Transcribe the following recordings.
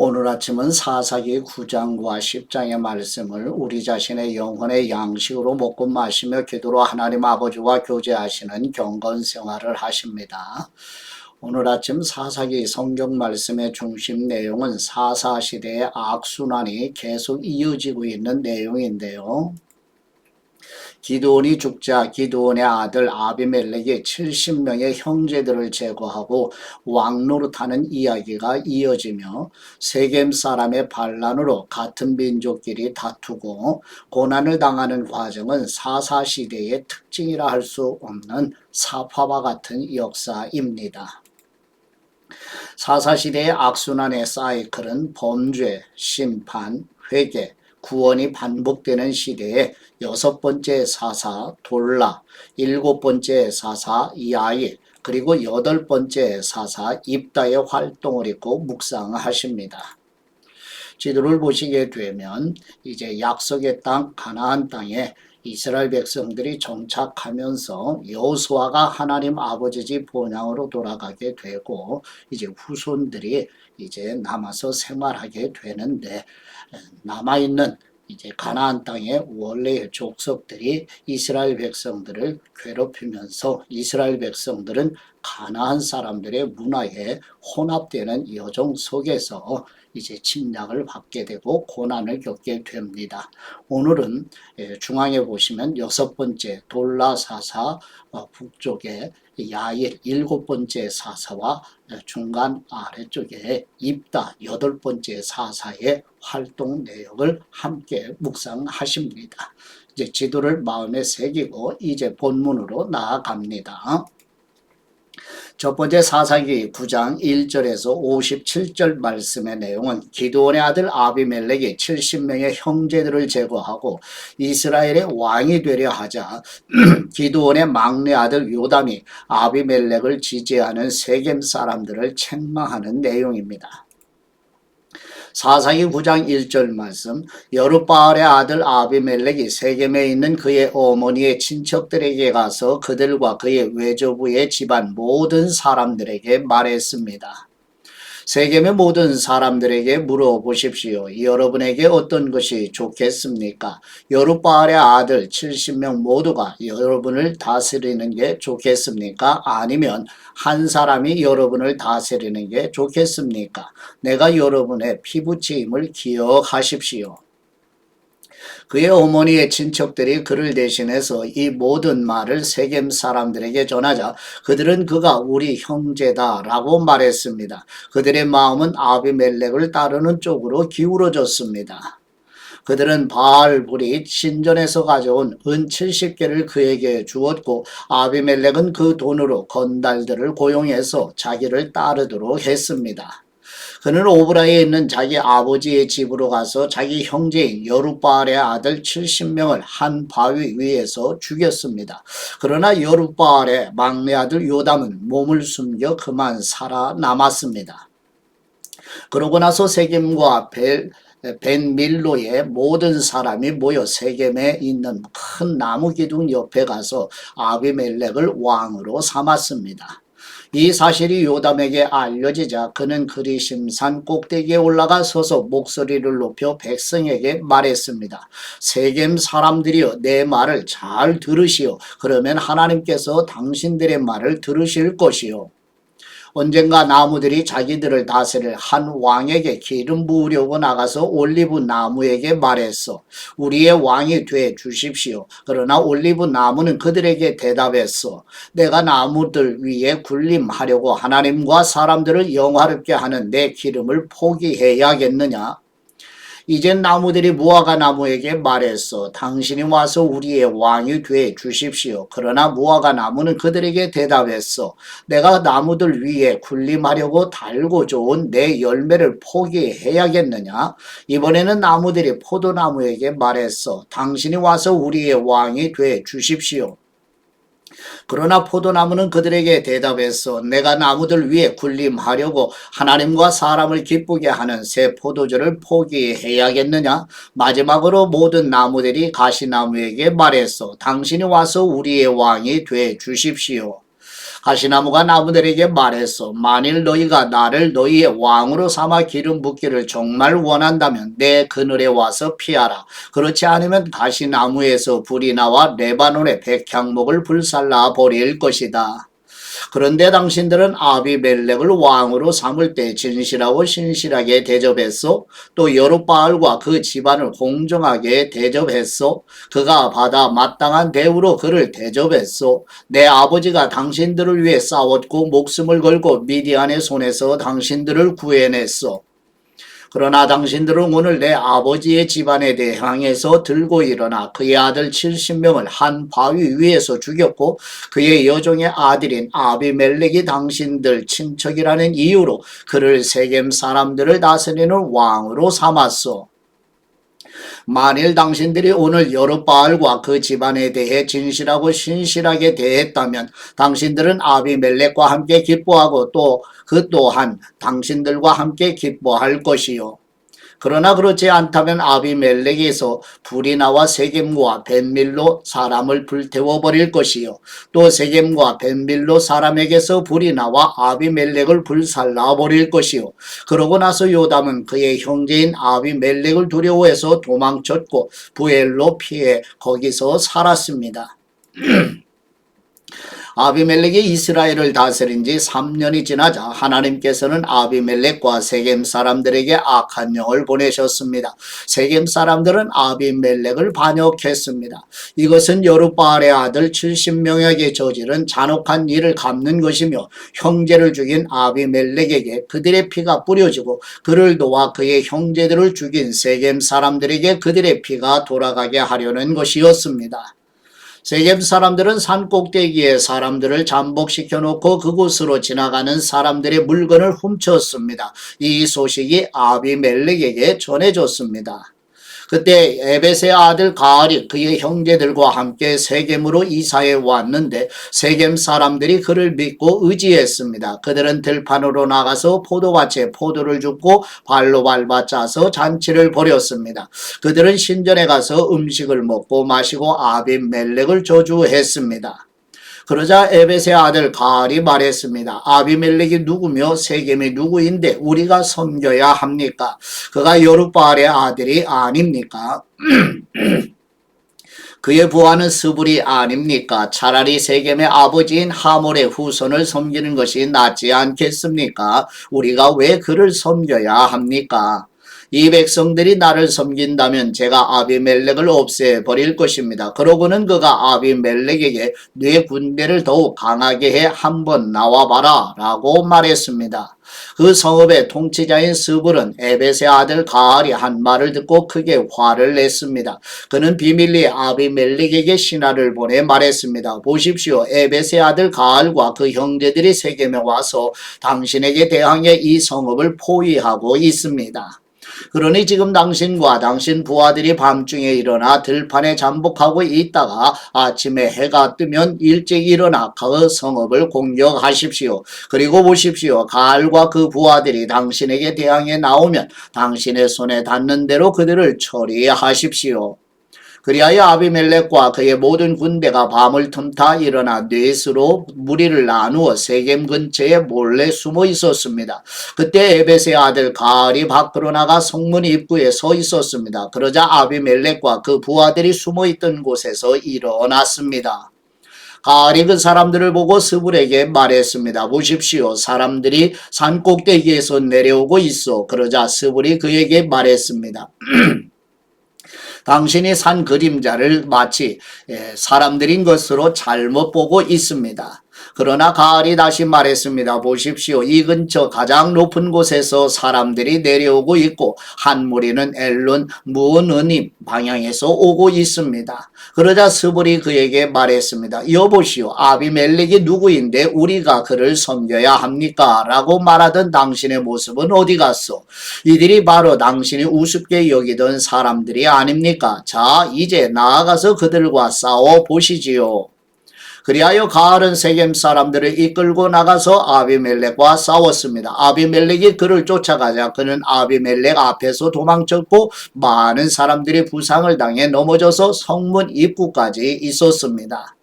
오늘 아침은 사사기 9장과 10장의 말씀을 우리 자신의 영혼의 양식으로 먹고 마시며 기도로 하나님 아버지와 교제하시는 경건 생활을 하십니다. 오늘 아침 사사기 성경 말씀의 중심 내용은 사사시대의 악순환이 계속 이어지고 있는 내용인데요. 기드온이 죽자 기드온의 아들 아비멜렉이 70명의 형제들을 제거하고 왕노릇하는 이야기가 이어지며 세겜 사람의 반란으로 같은 민족끼리 다투고 고난을 당하는 과정은 사사시대의 특징이라 할 수 없는 사파와 같은 역사입니다. 사사시대의 악순환의 사이클은 범죄, 심판, 회개, 구원이 반복되는 시대에 6번째 사사 돌라, 7번째 사사 야일, 그리고 8번째 사사 입다의 활동을 잊고 묵상하십니다. 지도를 보시게 되면 이제 약속의 땅 가나안 땅에 이스라엘 백성들이 정착하면서 여호수아가 하나님 아버지 집 본향으로 돌아가게 되고 이제 후손들이 이제 남아서 생활하게 되는데 남아있는 이제 가나안 땅의 원래의 족속들이 이스라엘 백성들을 괴롭히면서 이스라엘 백성들은 가나안 사람들의 문화에 혼합되는 여정 속에서 이제 침략을 받게 되고 고난을 겪게 됩니다. 오늘은 중앙에 보시면 6번째 돌라 사사, 북쪽에 야일 7번째 사사와 중간 아래쪽에 입다 8번째 사사의 활동 내역을 함께 묵상하십니다. 이제 지도를 마음에 새기고 이제 본문으로 나아갑니다. 첫 번째 사사기 9장 1절에서 57절 말씀의 내용은 기드온의 아들 아비멜렉이 70명의 형제들을 제거하고 이스라엘의 왕이 되려 하자 기드온의 막내 아들 요담이 아비멜렉을 지지하는 세겜 사람들을 책망하는 내용입니다. 사사기 9장 1절 말씀, 여룻바알의 아들 아비멜렉이 세겜에 있는 그의 어머니의 친척들에게 가서 그들과 그의 외조부의 집안 모든 사람들에게 말했습니다. 세겜의 모든 사람들에게 물어보십시오. 여러분에게 어떤 것이 좋겠습니까? 여룻바알의 아들 70명 모두가 여러분을 다스리는 게 좋겠습니까? 아니면 한 사람이 여러분을 다스리는 게 좋겠습니까? 내가 여러분의 피부치임을 기억하십시오. 그의 어머니의 친척들이 그를 대신해서 이 모든 말을 세겜 사람들에게 전하자 그들은 그가 우리 형제다 라고 말했습니다. 그들의 마음은 아비멜렉을 따르는 쪽으로 기울어졌습니다. 그들은 바알불이 신전에서 가져온 은 70개를 그에게 주었고 아비멜렉은 그 돈으로 건달들을 고용해서 자기를 따르도록 했습니다. 그는 오브라에 있는 자기 아버지의 집으로 가서 자기 형제인 여룻바알의 아들 70명을 한 바위 위에서 죽였습니다. 그러나 여룻바알의 막내 아들 요담은 몸을 숨겨 그만 살아남았습니다. 그러고 나서 세겜과 벤밀로의 모든 사람이 모여 세겜에 있는 큰 나무 기둥 옆에 가서 아비멜렉을 왕으로 삼았습니다. 이 사실이 요담에게 알려지자 그는 그리심산 꼭대기에 올라가 서서 목소리를 높여 백성에게 말했습니다. 세겜 사람들이여 내 말을 잘 들으시오. 그러면 하나님께서 당신들의 말을 들으실 것이요. 언젠가 나무들이 자기들을 다스릴 한 왕에게 기름 부으려고 나가서 올리브 나무에게 말했어. 우리의 왕이 돼 주십시오. 그러나 올리브 나무는 그들에게 대답했어. 내가 나무들 위에 군림하려고 하나님과 사람들을 영화롭게 하는 내 기름을 포기해야겠느냐? 이젠 나무들이 무화과 나무에게 말했어. 당신이 와서 우리의 왕이 돼 주십시오. 그러나 무화과 나무는 그들에게 대답했어. 내가 나무들 위에 군림하려고 달고 좋은 내 열매를 포기해야겠느냐? 이번에는 나무들이 포도나무에게 말했어. 당신이 와서 우리의 왕이 돼 주십시오. 그러나 포도나무는 그들에게 대답했어. 내가 나무들 위에 군림하려고 하나님과 사람을 기쁘게 하는 새 포도주를 포기해야겠느냐? 마지막으로 모든 나무들이 가시나무에게 말했어. 당신이 와서 우리의 왕이 돼 주십시오. 가시나무가 나무들에게 말했어. 만일 너희가 나를 너희의 왕으로 삼아 기름 붓기를 정말 원한다면 내 그늘에 와서 피하라. 그렇지 않으면 가시나무에서 불이 나와 레바논의 백향목을 불살라 버릴 것이다. 그런데 당신들은 아비멜렉을 왕으로 삼을 때 진실하고 신실하게 대접했소. 또 여룻바알과 그 집안을 공정하게 대접했소. 그가 받아 마땅한 대우로 그를 대접했소. 내 아버지가 당신들을 위해 싸웠고 목숨을 걸고 미디안의 손에서 당신들을 구해냈소. 그러나 당신들은 오늘 내 아버지의 집안에 대항해서 들고 일어나 그의 아들 70명을 한 바위 위에서 죽였고 그의 여종의 아들인 아비멜렉이 당신들 친척이라는 이유로 그를 세겜 사람들을 다스리는 왕으로 삼았소. 만일 당신들이 오늘 여룻바알과 그 집안에 대해 진실하고 신실하게 대했다면 당신들은 아비멜렉과 함께 기뻐하고 또 그 또한 당신들과 함께 기뻐할 것이요. 그러나 그렇지 않다면 아비멜렉에서 불이 나와 세겜과 벳밀로 사람을 불태워 버릴 것이요. 또 세겜과 벳밀로 사람에게서 불이 나와 아비멜렉을 불살라 버릴 것이요. 그러고 나서 요담은 그의 형제인 아비멜렉을 두려워해서 도망쳤고 부엘로 피해 거기서 살았습니다. 아비멜렉이 이스라엘을 다스린 지 3년이 지나자 하나님께서는 아비멜렉과 세겜 사람들에게 악한 영을 보내셨습니다. 세겜 사람들은 아비멜렉을 반역했습니다. 이것은 여룻바알의 아들 70명에게 저지른 잔혹한 일을 갚는 것이며 형제를 죽인 아비멜렉에게 그들의 피가 뿌려지고 그를 도와 그의 형제들을 죽인 세겜 사람들에게 그들의 피가 돌아가게 하려는 것이었습니다. 세겜 사람들은 산 꼭대기에 사람들을 잠복시켜 놓고 그곳으로 지나가는 사람들의 물건을 훔쳤습니다. 이 소식이 아비멜렉에게 전해졌습니다. 그때 에벳의 아들 가알이 그의 형제들과 함께 세겜으로 이사해 왔는데 세겜 사람들이 그를 믿고 의지했습니다. 그들은 들판으로 나가서 포도밭에 포도를 줍고 발로 밟아 짜서 잔치를 벌였습니다. 그들은 신전에 가서 음식을 먹고 마시고 아비멜렉을 저주했습니다. 그러자 에벳의 아들 가알이 말했습니다. 아비멜렉이 누구며 세겜이 누구인데 우리가 섬겨야 합니까? 그가 여룻바알의 아들이 아닙니까? 그의 부하는 스불이 아닙니까? 차라리 세겜의 아버지인 하몰의 후손을 섬기는 것이 낫지 않겠습니까? 우리가 왜 그를 섬겨야 합니까? 이 백성들이 나를 섬긴다면 제가 아비멜렉을 없애버릴 것입니다. 그러고는 그가 아비멜렉에게 네 군대를 더욱 강하게 해 한번 나와봐라 라고 말했습니다. 그 성읍의 통치자인 스불은 에벳의 아들 가알이 한 말을 듣고 크게 화를 냈습니다. 그는 비밀리 아비멜렉에게 신하를 보내 말했습니다. 보십시오. 에벳의 아들 가알과 그 형제들이 세겜에 와서 당신에게 대항해 이 성읍을 포위하고 있습니다. 그러니 지금 당신과 당신 부하들이 밤중에 일어나 들판에 잠복하고 있다가 아침에 해가 뜨면 일찍 일어나 그 성읍을 공격하십시오. 그리고 보십시오. 가알과 그 부하들이 당신에게 대항해 나오면 당신의 손에 닿는 대로 그들을 처리하십시오. 그리하여 아비멜렉과 그의 모든 군대가 밤을 틈타 일어나 넷으로 무리를 나누어 세겜 근처에 몰래 숨어 있었습니다. 그때 에벳의 아들 가알이 밖으로 나가 성문 입구에 서 있었습니다. 그러자 아비멜렉과 그 부하들이 숨어 있던 곳에서 일어났습니다. 가알이 그 사람들을 보고 스불에게 말했습니다. 보십시오. 사람들이 산 꼭대기에서 내려오고 있어. 그러자 스불이 그에게 말했습니다. 당신이 산 그림자를 마치 사람들인 것으로 잘못 보고 있습니다. 그러나 가알이 다시 말했습니다. 보십시오. 이 근처 가장 높은 곳에서 사람들이 내려오고 있고 한 무리는 엘론 무느님 방향에서 오고 있습니다. 그러자 스불이 그에게 말했습니다. 여보시오. 아비멜렉이 누구인데 우리가 그를 섬겨야 합니까? 라고 말하던 당신의 모습은 어디 갔소? 이들이 바로 당신이 우습게 여기던 사람들이 아닙니까? 자, 이제 나아가서 그들과 싸워 보시지요. 그리하여 가알은 세겜 사람들을 이끌고 나가서 아비멜렉과 싸웠습니다. 아비멜렉이 그를 쫓아가자 그는 아비멜렉 앞에서 도망쳤고 많은 사람들이 부상을 당해 넘어져서 성문 입구까지 있었습니다.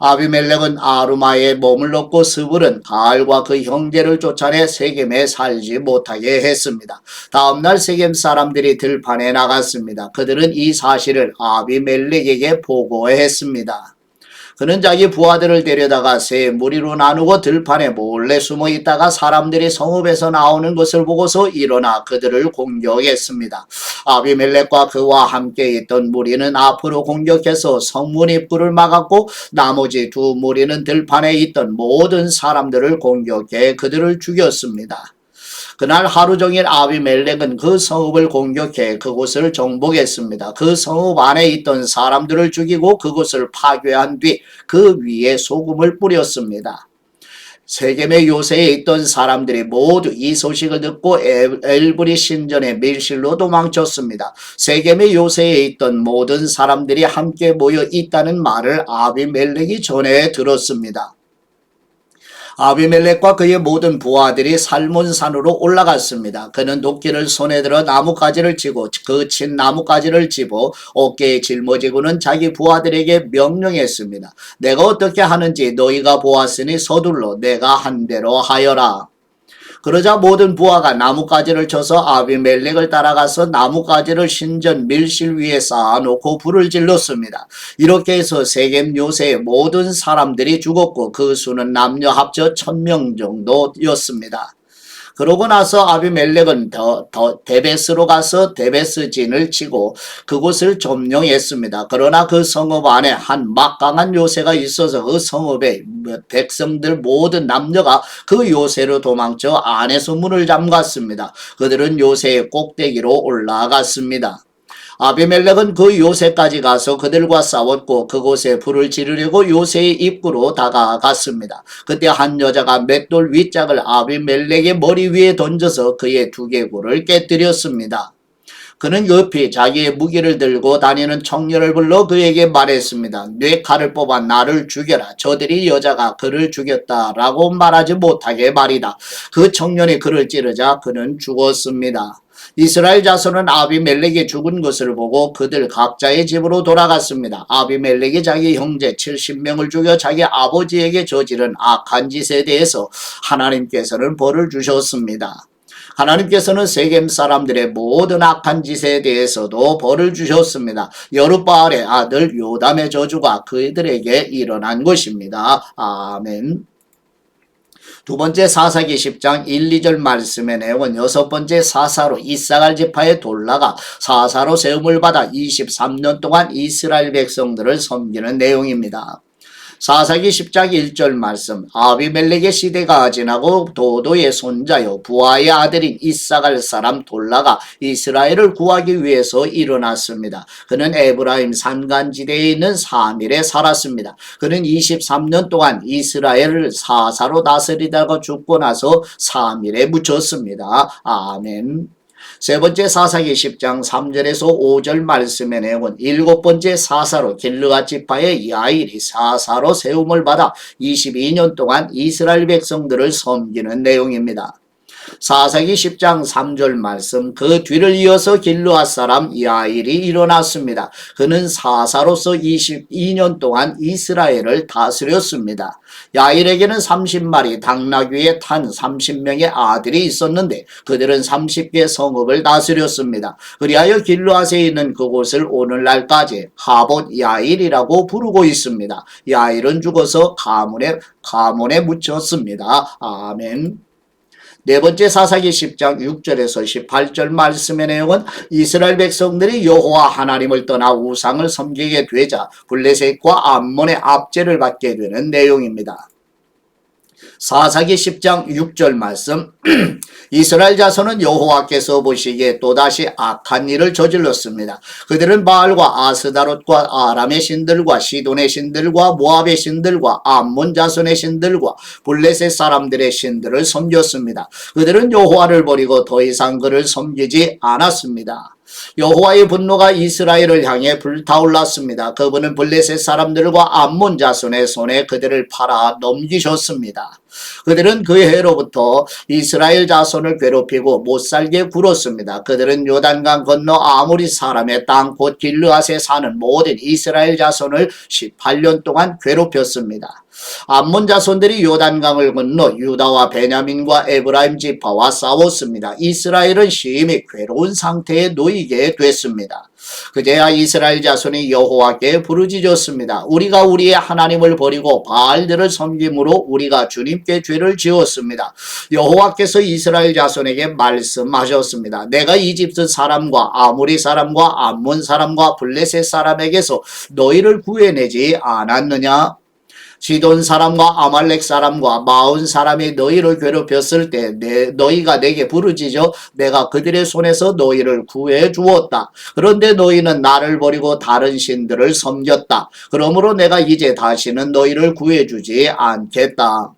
아비멜렉은 아루마에 몸을 넣고 스불은 가알과 그 형제를 쫓아내 세겜에 살지 못하게 했습니다. 다음날 세겜 사람들이 들판에 나갔습니다. 그들은 이 사실을 아비멜렉에게 보고했습니다. 그는 자기 부하들을 데려다가 세 무리로 나누고 들판에 몰래 숨어 있다가 사람들이 성읍에서 나오는 것을 보고서 일어나 그들을 공격했습니다. 아비멜렉과 그와 함께 있던 무리는 앞으로 공격해서 성문 입구를 막았고 나머지 두 무리는 들판에 있던 모든 사람들을 공격해 그들을 죽였습니다. 그날 하루 종일 아비멜렉은 그 성읍을 공격해 그곳을 정복했습니다. 그 성읍 안에 있던 사람들을 죽이고 그곳을 파괴한 뒤 그 위에 소금을 뿌렸습니다. 세겜의 요새에 있던 사람들이 모두 이 소식을 듣고 엘브리 신전의 밀실로 도망쳤습니다. 세겜의 요새에 있던 모든 사람들이 함께 모여 있다는 말을 아비멜렉이 전해 들었습니다. 아비멜렉과 그의 모든 부하들이 살몬산으로 올라갔습니다. 그는 도끼를 손에 들어 나뭇가지를 치고 그 친 나뭇가지를 집어 어깨에 짊어지고는 자기 부하들에게 명령했습니다. 내가 어떻게 하는지 너희가 보았으니 서둘러 내가 한 대로 하여라. 그러자 모든 부하가 나뭇가지를 쳐서 아비멜렉을 따라가서 나뭇가지를 신전 밀실 위에 쌓아놓고 불을 질렀습니다. 이렇게 해서 세겜 요새의 모든 사람들이 죽었고 그 수는 남녀 합쳐 1000명 정도였습니다. 그러고 나서 아비멜렉은 데베스로 가서 데베스진을 치고 그곳을 점령했습니다. 그러나 그 성읍 안에 한 막강한 요새가 있어서 그 성읍의 백성들 모든 남녀가 그 요새로 도망쳐 안에서 문을 잠갔습니다. 그들은 요새의 꼭대기로 올라갔습니다. 아비멜렉은 그 요새까지 가서 그들과 싸웠고 그곳에 불을 지르려고 요새의 입구로 다가갔습니다. 그때 한 여자가 맷돌 윗짝을 아비멜렉의 머리 위에 던져서 그의 두개골을 깨뜨렸습니다. 그는 옆에 자기의 무기를 들고 다니는 청년을 불러 그에게 말했습니다. 네 칼을 뽑아 나를 죽여라. 저들이 여자가 그를 죽였다라고 말하지 못하게 말이다. 그 청년이 그를 찌르자 그는 죽었습니다. 이스라엘 자손은 아비멜렉이 죽은 것을 보고 그들 각자의 집으로 돌아갔습니다. 아비멜렉이 자기 형제 70명을 죽여 자기 아버지에게 저지른 악한 짓에 대해서 하나님께서는 벌을 주셨습니다. 하나님께서는 세겜 사람들의 모든 악한 짓에 대해서도 벌을 주셨습니다. 여룻바알의 아들 요담의 저주가 그들에게 일어난 것입니다. 아멘. 두 번째 사사기 10장 1, 2절 말씀의 내용은 여섯 번째 사사로 이사갈 지파의 돌라가 사사로 세움을 받아 23년 동안 이스라엘 백성들을 섬기는 내용입니다. 사사기 10장 1절 말씀 아비멜렉의 시대가 지나고 도도의 손자요 부하의 아들인 이사갈 사람 돌라가 이스라엘을 구하기 위해서 일어났습니다. 그는 에브라임 산간지대에 있는 사밀에 살았습니다. 그는 23년 동안 이스라엘을 사사로 다스리다가 죽고 나서 사밀에 묻혔습니다. 아멘. 세 번째 사사기 10장 3절에서 5절 말씀의 내용은 일곱 번째 사사로 길르앗 지파의 야일이 사사로 세움을 받아 22년 동안 이스라엘 백성들을 섬기는 내용입니다. 사사기 10장 3절 말씀 그 뒤를 이어서 길르앗 사람 야일이 일어났습니다. 그는 사사로서 22년 동안 이스라엘을 다스렸습니다. 야일에게는 30마리 당나귀에 탄 30명의 아들이 있었는데 그들은 30개 성읍을 다스렸습니다. 그리하여 길르앗에 있는 그곳을 오늘날까지 하봇 야일이라고 부르고 있습니다. 야일은 죽어서 가문에 묻혔습니다. 아멘. 네 번째 사사기 10장 6절에서 18절 말씀의 내용은 이스라엘 백성들이 여호와 하나님을 떠나 우상을 섬기게 되자 블레셋과 암몬의 압제를 받게 되는 내용입니다. 사사기 10장 6절 말씀 이스라엘 자손은 여호와께서 보시기에 또다시 악한 일을 저질렀습니다. 그들은 바알과 아스다롯과 아람의 신들과 시돈의 신들과 모압의 신들과 암몬 자손의 신들과 블레셋 사람들의 신들을 섬겼습니다. 그들은 여호와를 버리고 더 이상 그를 섬기지 않았습니다. 여호와의 분노가 이스라엘을 향해 불타올랐습니다. 그분은 블레셋 사람들과 암몬 자손의 손에 그들을 팔아 넘기셨습니다. 그들은 그 해로부터 이스라엘 자손을 괴롭히고 못살게 굴었습니다. 그들은 요단강 건너 아모리 사람의 땅 곧 길르앗에 사는 모든 이스라엘 자손을 18년 동안 괴롭혔습니다. 암몬 자손들이 요단강을 건너 유다와 베냐민과 에브라임 지파와 싸웠습니다. 이스라엘은 심히 괴로운 상태에 놓이게 됐습니다. 그제야 이스라엘 자손이 여호와께 부르짖었습니다. 우리가 우리의 하나님을 버리고 바알들을 섬김으로 우리가 주님께 죄를 지었습니다. 여호와께서 이스라엘 자손에게 말씀하셨습니다. 내가 이집트 사람과 아모리 사람과 암몬 사람과 블레셋 사람에게서 너희를 구해내지 않았느냐? 시돈 사람과 아말렉 사람과 마온 사람이 너희를 괴롭혔을 때 너희가 내게 부르짖어 내가 그들의 손에서 너희를 구해 주었다. 그런데 너희는 나를 버리고 다른 신들을 섬겼다. 그러므로 내가 이제 다시는 너희를 구해주지 않겠다.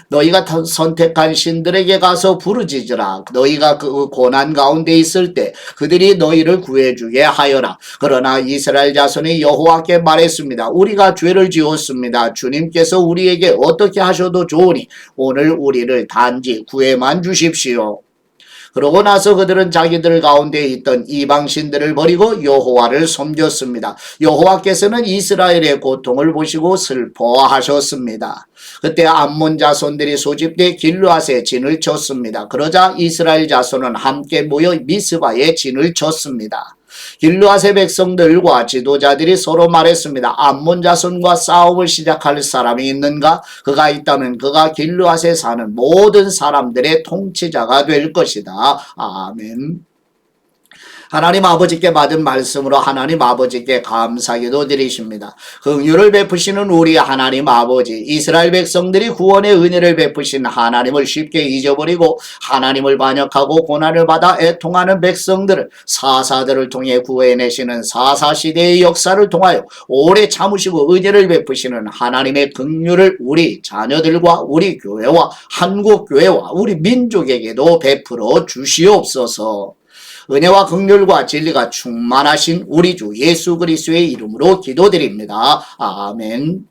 너희가 선택한 신들에게 가서 부르짖으라. 너희가 그 고난 가운데 있을 때 그들이 너희를 구해주게 하여라. 그러나 이스라엘 자손이 여호와께 말했습니다. 우리가 죄를 지었습니다. 주님께서 우리에게 어떻게 하셔도 좋으니 오늘 우리를 단지 구해만 주십시오. 그러고 나서 그들은 자기들 가운데 있던 이방신들을 버리고 여호와를 섬겼습니다. 여호와께서는 이스라엘의 고통을 보시고 슬퍼하셨습니다. 그때 암몬 자손들이 소집돼 길르앗에 진을 쳤습니다. 그러자 이스라엘 자손은 함께 모여 미스바에 진을 쳤습니다. 길르앗의 백성들과 지도자들이 서로 말했습니다. 암몬 자손과 싸움을 시작할 사람이 있는가? 그가 있다면 그가 길르앗에 사는 모든 사람들의 통치자가 될 것이다. 아멘. 하나님 아버지께 받은 말씀으로 하나님 아버지께 감사기도 드리십니다. 긍휼을 베푸시는 우리 하나님 아버지, 이스라엘 백성들이 구원의 은혜를 베푸신 하나님을 쉽게 잊어버리고 하나님을 반역하고 고난을 받아 애통하는 백성들을 사사들을 통해 구해내시는 사사시대의 역사를 통하여 오래 참으시고 은혜를 베푸시는 하나님의 긍휼을 우리 자녀들과 우리 교회와 한국교회와 우리 민족에게도 베풀어 주시옵소서. 은혜와 긍휼과 진리가 충만하신 우리 주 예수 그리스도의 이름으로 기도드립니다. 아멘.